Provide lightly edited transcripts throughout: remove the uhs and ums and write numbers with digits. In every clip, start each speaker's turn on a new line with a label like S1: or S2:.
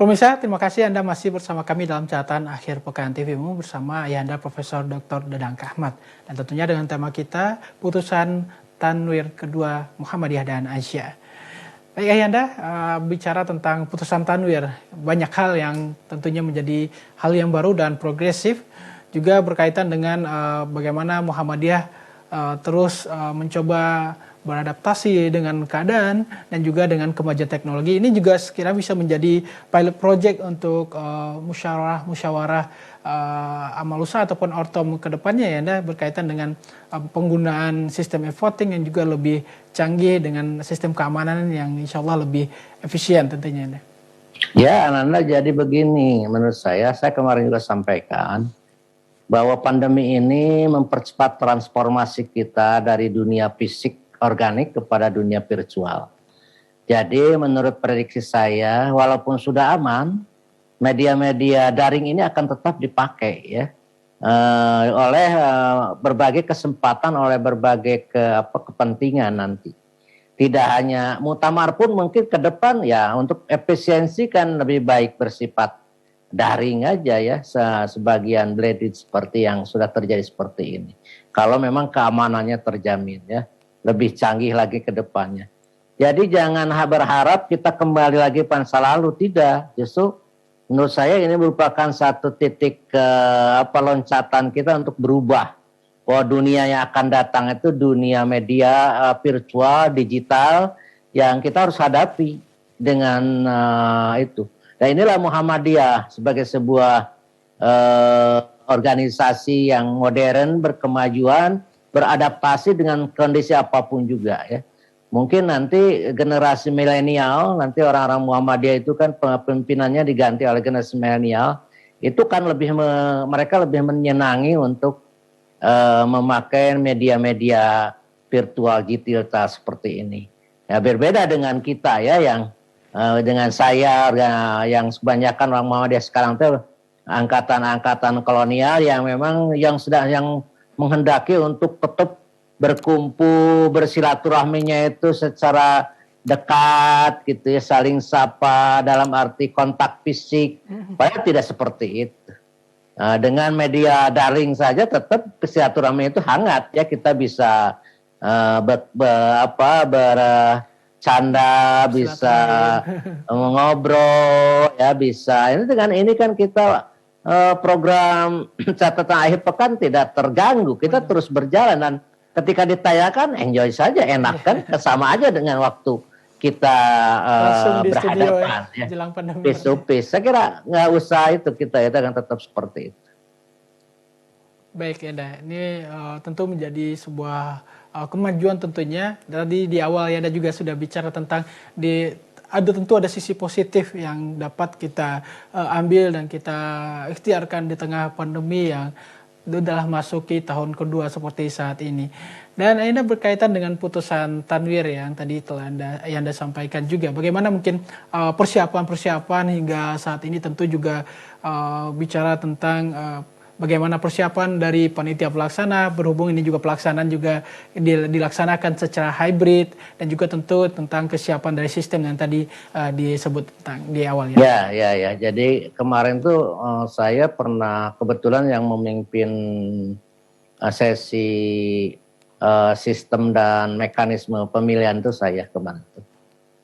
S1: Pemirsa, terima kasih Anda masih bersama kami dalam catatan akhir pekan TVmu bersama Ayahanda Profesor Dr. Dadang Ahmad. Dan tentunya dengan tema kita, putusan Tanwir kedua Muhammadiyah dan Aisyah. Baik Ayahanda, bicara tentang putusan Tanwir, banyak hal yang tentunya menjadi hal yang baru dan progresif, juga berkaitan dengan bagaimana Muhammadiyah terus mencoba beradaptasi dengan keadaan dan juga dengan kemajuan teknologi. Ini juga sekiranya bisa menjadi pilot project untuk musyawarah amal usaha ataupun ortom ke depannya ya Anda, berkaitan dengan penggunaan sistem e-voting yang juga lebih canggih dengan sistem keamanan yang insya Allah lebih efisien tentunya Anda.
S2: Ya Ananda, jadi begini menurut saya kemarin juga sampaikan bahwa pandemi ini mempercepat transformasi kita dari dunia fisik organik kepada dunia virtual. Jadi menurut prediksi saya, walaupun sudah aman, media-media daring ini akan tetap dipakai ya oleh berbagai kesempatan, oleh berbagai kepentingan nanti. Tidak hanya muktamar pun mungkin ke depan ya untuk efisiensi kan lebih baik bersifat daring aja ya, sebagian blended seperti yang sudah terjadi seperti ini. Kalau memang keamanannya terjamin ya, lebih canggih lagi ke depannya. Jadi jangan berharap kita kembali lagi pada masa lalu, tidak. Justru menurut saya ini merupakan satu titik loncatan kita untuk berubah. Bahwa dunia yang akan datang itu dunia media virtual, digital yang kita harus hadapi dengan itu. Dan inilah Muhammadiyah sebagai sebuah organisasi yang modern, berkemajuan, beradaptasi dengan kondisi apapun juga ya. Mungkin nanti generasi milenial, nanti orang-orang Muhammadiyah itu kan pimpinannya diganti oleh generasi milenial, itu kan mereka lebih menyenangi untuk memakai media-media virtual digital seperti ini. Ya berbeda dengan kita ya, yang dengan saya yang kebanyakan orang Muhammadiyah sekarang itu angkatan-angkatan kolonial yang memang yang menghendaki untuk tetap berkumpul, bersilaturahminya itu secara dekat gitu ya, saling sapa dalam arti kontak fisik. Padahal tidak seperti itu. Dengan media daring saja tetap silaturahmi itu hangat ya, kita bisa bercanda, bisa ngobrol ya, bisa. Ini dengan ini kan kita program catatan akhir pekan tidak terganggu, kita terus berjalan dan ketika ditayangkan enjoy saja, enak kan, sama aja dengan waktu kita berhadapan ya, face-to-face. Saya kira nggak usah itu, kita akan tetap seperti itu.
S1: Baik Enda, ini tentu menjadi sebuah kemajuan tentunya. Tadi di awal Enda juga sudah bicara tentang tentu ada sisi positif yang dapat kita ambil dan kita ikhtiarkan di tengah pandemi yang sudah masuki tahun kedua seperti saat ini. Dan Anda berkaitan dengan putusan Tanwir yang tadi telah Anda sampaikan juga. Bagaimana mungkin persiapan-persiapan hingga saat ini, tentu juga bicara tentang bagaimana persiapan dari panitia pelaksana, berhubung ini juga pelaksanaan juga dilaksanakan secara hybrid, dan juga tentu tentang kesiapan dari sistem yang tadi disebut tentang di awal ya.
S2: Ya. Jadi kemarin tuh saya pernah kebetulan yang memimpin sesi sistem dan mekanisme pemilihan itu saya kemarin tuh.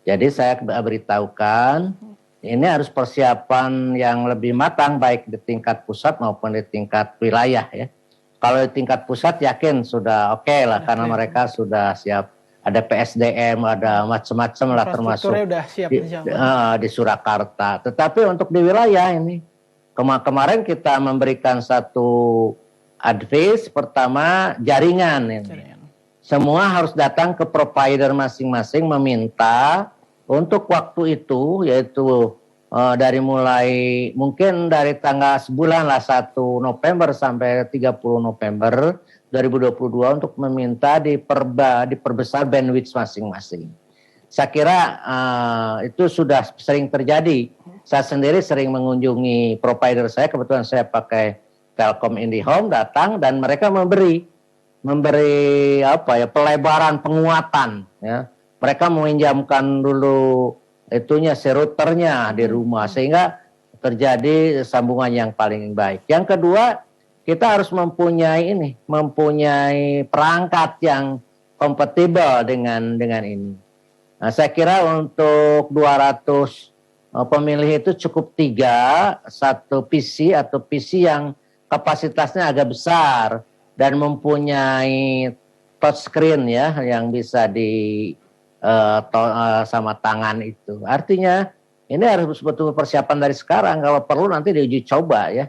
S2: Jadi saya beritahukan ini harus persiapan yang lebih matang baik di tingkat pusat maupun di tingkat wilayah ya. Kalau di tingkat pusat yakin sudah oke lah, karena mereka sudah siap. Ada PSDM, ada macam-macam lah, termasuk
S1: siap,
S2: di Surakarta. Tetapi untuk di wilayah ini kemarin kita memberikan satu advice, pertama jaringan ini. Semua harus datang ke provider masing-masing meminta untuk waktu itu, yaitu dari mulai mungkin dari tanggal sebulan lah, 1 November sampai 30 November 2022 untuk meminta diperbesar bandwidth masing-masing. Saya kira itu sudah sering terjadi. Saya sendiri sering mengunjungi provider saya, kebetulan saya pakai Telkom IndiHome, datang dan mereka memberi pelebaran, penguatan ya. Mereka meminjamkan dulu itunya routernya di rumah sehingga terjadi sambungan yang paling baik. Yang kedua, kita harus mempunyai perangkat yang kompatibel dengan ini. Nah, saya kira untuk 200 pemilih itu cukup 3, satu PC atau PC yang kapasitasnya agak besar dan mempunyai touchscreen ya yang bisa sama tangan itu. Artinya ini harus betul persiapan dari sekarang. Kalau perlu nanti diuji coba ya.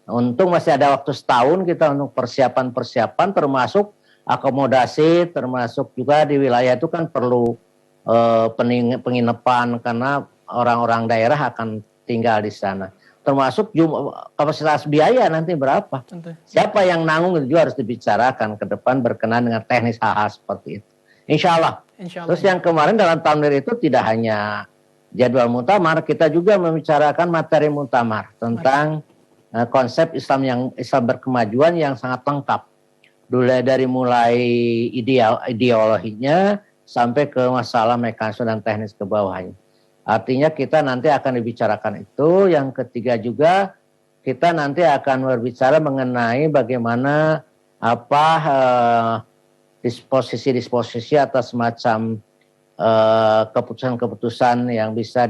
S2: Untung masih ada waktu setahun kita untuk persiapan termasuk akomodasi, termasuk juga di wilayah itu kan perlu penginapan karena orang-orang daerah akan tinggal di sana. Termasuk kapasitas biaya nanti berapa. Tentu. Siapa yang nanggung itu juga harus dibicarakan ke depan berkenaan dengan teknis hal-hal seperti itu. Insya Allah. Terus yang kemarin dalam Tanwir itu tidak hanya jadwal muktamar, kita juga membicarakan materi muktamar tentang konsep Islam berkemajuan yang sangat lengkap. Dari mulai ideologinya sampai ke masalah mekanisme dan teknis ke bawahnya. Artinya kita nanti akan dibicarakan itu. Yang ketiga juga kita nanti akan berbicara mengenai bagaimana disposisi atas semacam keputusan-keputusan yang bisa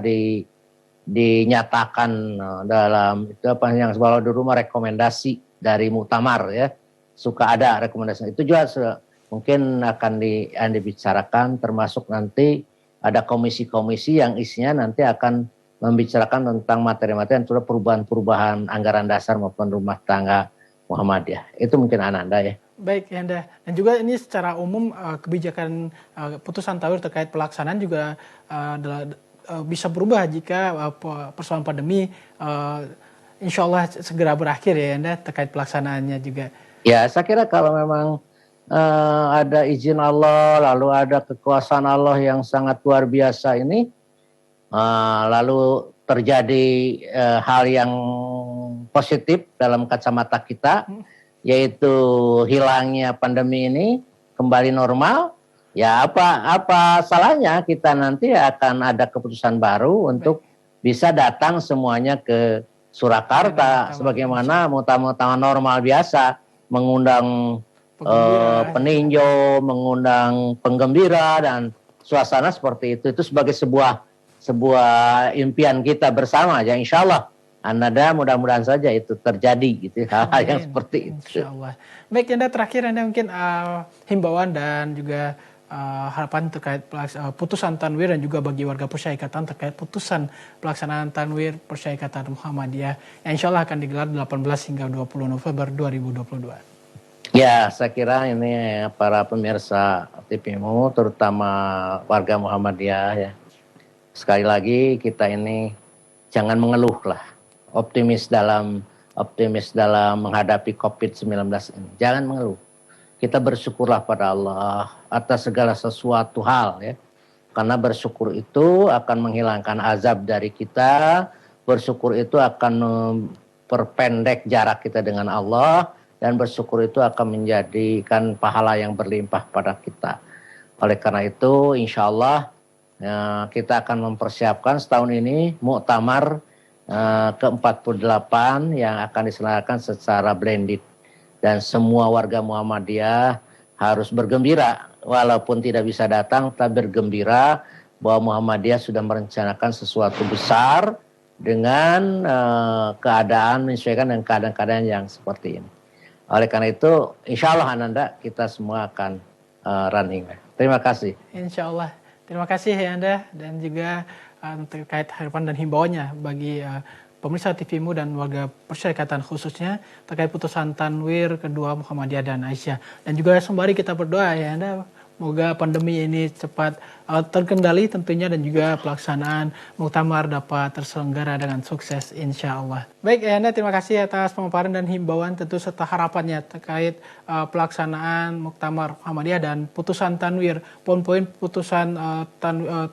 S2: dinyatakan dalam itu yang sebelum di rumah rekomendasi dari muktamar ya. Suka ada rekomendasi itu juga mungkin akan dibicarakan, termasuk nanti ada komisi-komisi yang isinya nanti akan membicarakan tentang materi-materi yang sudah perubahan-perubahan anggaran dasar maupun rumah tangga Muhammadiyah. Itu mungkin Ananda ya.
S1: Baik Anda, dan juga ini secara umum kebijakan putusan Tanwir terkait pelaksanaan juga bisa berubah jika persoalan pandemi insya Allah segera berakhir ya Anda terkait pelaksanaannya juga.
S2: Ya, saya kira kalau memang ada izin Allah, lalu ada kekuasaan Allah yang sangat luar biasa ini, lalu terjadi hal yang positif dalam kacamata kita, yaitu hilangnya pandemi ini, kembali normal, ya apa salahnya kita nanti akan ada keputusan baru untuk bisa datang semuanya ke Surakarta, sebagaimana muktamar normal biasa, mengundang peninjau, mengundang penggembira dan suasana seperti itu sebagai sebuah impian kita bersama ya, insya Allah. Ananda mudah-mudahan saja itu terjadi gitu, hal-hal yang seperti itu.
S1: Insya Allah. Baik Anda, terakhir Anda mungkin himbauan dan juga harapan terkait putusan Tanwir dan juga bagi warga Persyarikatan terkait putusan pelaksanaan Tanwir Persyarikatan Muhammadiyah yang insya Allah akan digelar 18 hingga 20 November 2022.
S2: Ya, saya kira ini para pemirsa TVMU, terutama warga Muhammadiyah ya. Sekali lagi kita ini jangan mengeluh lah, optimis dalam menghadapi COVID-19 ini. Jangan mengeluh. Kita bersyukurlah pada Allah atas segala sesuatu hal ya. Karena bersyukur itu akan menghilangkan azab dari kita, bersyukur itu akan memperpendek jarak kita dengan Allah, dan bersyukur itu akan menjadikan pahala yang berlimpah pada kita. Oleh karena itu insya Allah kita akan mempersiapkan setahun ini muktamar ke-48 yang akan diselenggarakan secara blended. Dan semua warga Muhammadiyah harus bergembira, walaupun tidak bisa datang, tapi bergembira bahwa Muhammadiyah sudah merencanakan sesuatu besar dengan keadaan menyesuaikan dengan keadaan-keadaan yang seperti ini. Oleh karena itu, insya Allah Ananda, kita semua akan running. Terima kasih.
S1: Insya Allah. Terima kasih ya Anda, dan juga terkait harapan dan himbauannya bagi pemirsa TVMU dan warga Persyarikatan khususnya terkait putusan Tanwir kedua Muhammadiyah dan Aisyah. Dan juga sembari kita berdoa ya Anda, semoga pandemi ini cepat terkendali tentunya, dan juga pelaksanaan muktamar dapat terselenggara dengan sukses insya Allah. Baik ya Anda, terima kasih atas pemaparan dan himbauan tentu serta harapannya terkait pelaksanaan muktamar Muhammadiyah dan putusan Tanwir, poin-poin putusan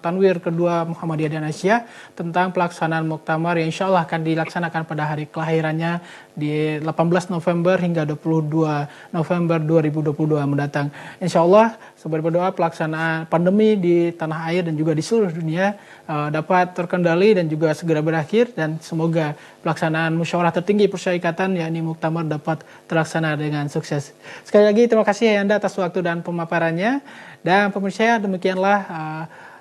S1: Tanwir kedua Muhammadiyah dan Aisyah tentang pelaksanaan muktamar yang insya Allah akan dilaksanakan pada hari kelahirannya di 18 November hingga 22 November 2022 mendatang. Insya Allah Sambil berdoa pelaksanaan pandemi di tanah air dan juga di seluruh dunia dapat terkendali dan juga segera berakhir, dan semoga pelaksanaan musyawarah tertinggi persyarikatan yakni Muktamar dapat terlaksana dengan sukses. Sekali lagi terima kasih Ayanda atas waktu dan pemaparannya. Dan pemirsa, demikianlah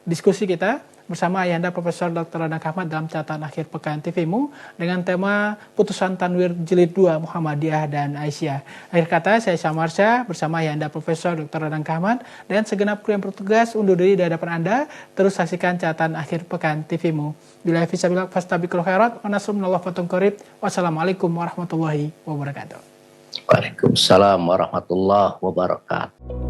S1: diskusi kita bersama Ayanda Profesor Dr. Dadang Ahmad dalam catatan akhir pekan TVMU dengan tema Putusan Tanwir Jilid 2 Muhammadiyah dan Aisyah. Akhir kata, saya Syamarsyah bersama Ayanda Profesor Dr. Dadang Ahmad dan segenap kru yang bertugas undur diri dari hadapan Anda. Terus saksikan catatan akhir pekan TVMU. Bila fisabilillah fastabiqul khairat wa nasrun minallah fatun qarib. Wassalamualaikum warahmatullahi wabarakatuh.
S2: Waalaikumsalam warahmatullahi wabarakatuh.